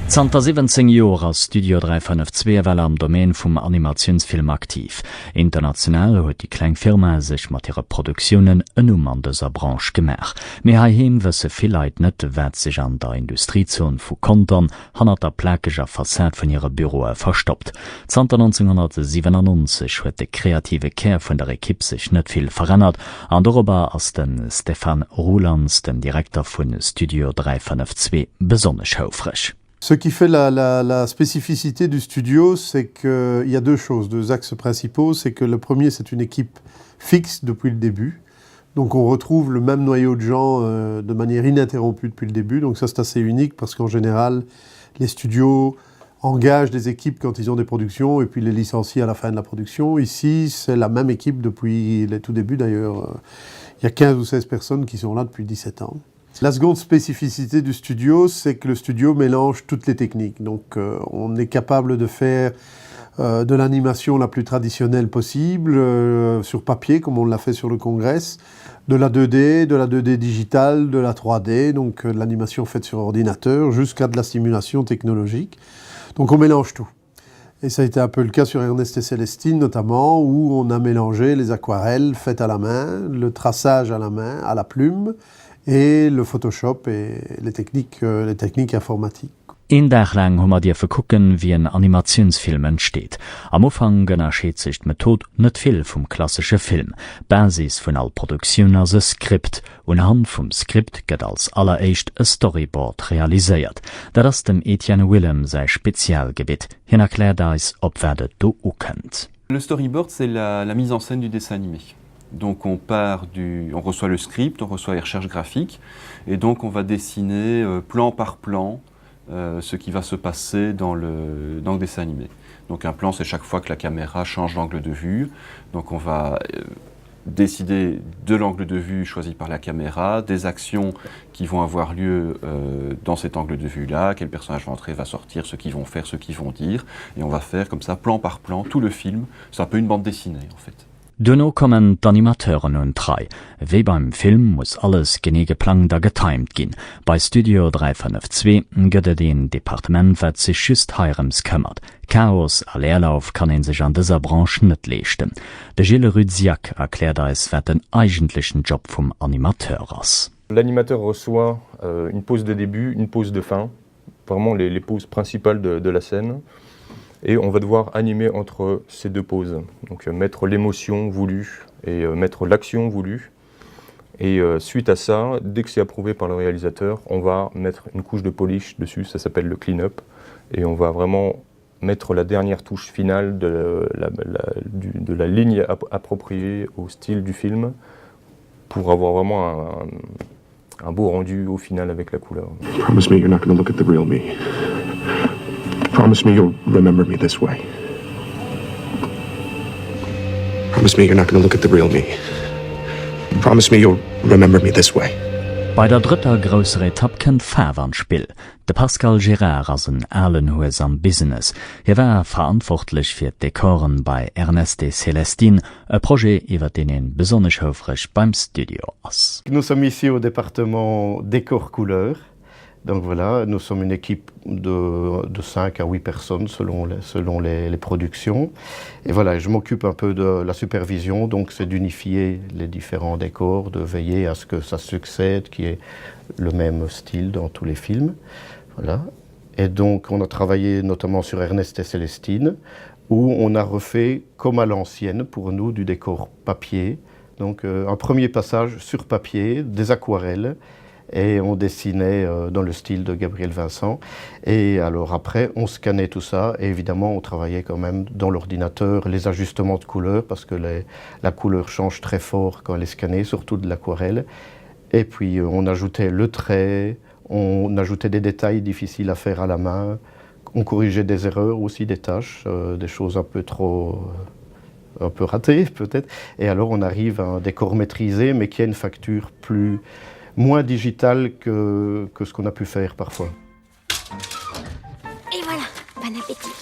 Zanter 17 Joer ass Studio 352 well am Domain vum Animationsfilm aktiv. International huet die Kleinfirma sech mat ihre Produktionen ënnom an deser Branche gemer. Me haheem wësse Vileit net wät sich an der Industriezon vu Kontern hannner der pläkeger Fazat vun ihre Büroe verstoppt. Zanter 1997 huet de kreative Ker vun der Ekipp sich net viel verrennert, an darüber ass den Stefan Rolands, den Direktor vun Studio 352, besonnech houfrech. Ce qui fait la spécificité du studio, c'est qu'il y a deux choses, deux axes principaux. C'est que le premier, c'est une équipe fixe depuis le début. Donc on retrouve le même noyau de gens de manière ininterrompue depuis le début. Donc ça, c'est assez unique parce qu'en général, les studios engagent des équipes quand ils ont des productions et puis les licencient à la fin de la production. Ici, c'est la même équipe depuis les tout débuts d'ailleurs. Il y a 15 ou 16 personnes qui sont là depuis 17 ans. La seconde spécificité du studio, c'est que le studio mélange toutes les techniques. Donc on est capable de faire de l'animation la plus traditionnelle possible, sur papier, comme on l'a fait sur le Congress, de la 2D digitale, de la 3D, donc de l'animation faite sur ordinateur, jusqu'à de la simulation technologique. Donc on mélange tout. Et ça a été un peu le cas sur Ernest et Célestine notamment, où on a mélangé les aquarelles faites à la main, le traçage à la main, à la plume, et le Photoshop et les techniques informatiques. Een Dag lang hummer Dir verkucken, wie en Animationsfilm entsteet. Am Ufang gënnerscheet sich d'Method net vill vum klassische Film. Basis vun all Produktionioun as e Skript. Hand vum Skript gëtt als alleréischt e Storyboard realiséiert. Dat ass dem Etienne Willem sei Spezialgebiet. Hin erkläert eis, op werdet do ukënnt. Le storyboard, c'est la mise en scène du dessin animé. Donc on reçoit le script, on reçoit les recherches graphiques, et donc on va dessiner plan par plan ce qui va se passer dans le dessin animé. Donc un plan, c'est chaque fois que la caméra change d'angle de vue. Donc on va décider de l'angle de vue choisi par la caméra, des actions qui vont avoir lieu dans cet angle de vue-là, quel personnage va entrer, va sortir, ce qu'ils vont faire, ce qu'ils vont dire, et on va faire comme ça, plan par plan, tout le film. C'est un peu une bande dessinée en fait. Dunno kommen d'Animateuren un drei. Wie beim Film muss alles gene geplant a getimed ginn. Bei Studio 352 gëtt den Departement wat sich schüst heirems këmmert. Chaos a Leerlauf kann en sich an dëser Branche net leechten. De Gilles Rudziak erklärt es wat den eigentlichen Job vum Animateur ass. L'animateur reçoit une pause de début, une pause de fin, vraiment les pauses principales de la scène. Et on va devoir animer entre ces deux pauses. Donc mettre l'émotion voulue et mettre l'action voulue. Et suite à ça, dès que c'est approuvé par le réalisateur, on va mettre une couche de polish dessus, ça s'appelle le clean-up. Et on va vraiment mettre la dernière touche finale de la ligne appropriée au style du film pour avoir vraiment un beau rendu au final avec la couleur. Promise me you're not going to look at the real me. Promise me you'll remember me this way. Promise me you're not going to look at the real me. Promise me you'll remember me this way. Bei der dritter größere Etappe kennt Fährwandspiel. De Pascal Girard as een Erlenhues am Business. War verantwortlich fir Dekoren bei Ernest et Célestine, un projet iwwer den en besonnech houfrech beim Studio ass. Nous sommes ici au département décor couleur. Donc voilà, nous sommes une équipe de 5 à 8 personnes selon les productions. Et voilà, je m'occupe un peu de la supervision, donc c'est d'unifier les différents décors, de veiller à ce que ça succède, qu'il y ait le même style dans tous les films. Voilà. Et donc on a travaillé notamment sur Ernest et Célestine, où on a refait comme à l'ancienne pour nous du décor papier. Donc un premier passage sur papier, des aquarelles, et on dessinait dans le style de Gabriel Vincent. Et alors après, on scannait tout ça, et évidemment, on travaillait quand même dans l'ordinateur les ajustements de couleurs, parce que la couleur change très fort quand elle est scannée, surtout de l'aquarelle. Et puis, on ajoutait le trait, on ajoutait des détails difficiles à faire à la main, on corrigeait des erreurs aussi, des tâches, des choses un peu ratées peut-être. Et alors, on arrive à un décor maîtrisé, mais qui a une facture moins digital que ce qu'on a pu faire parfois. Et voilà, bon appétit.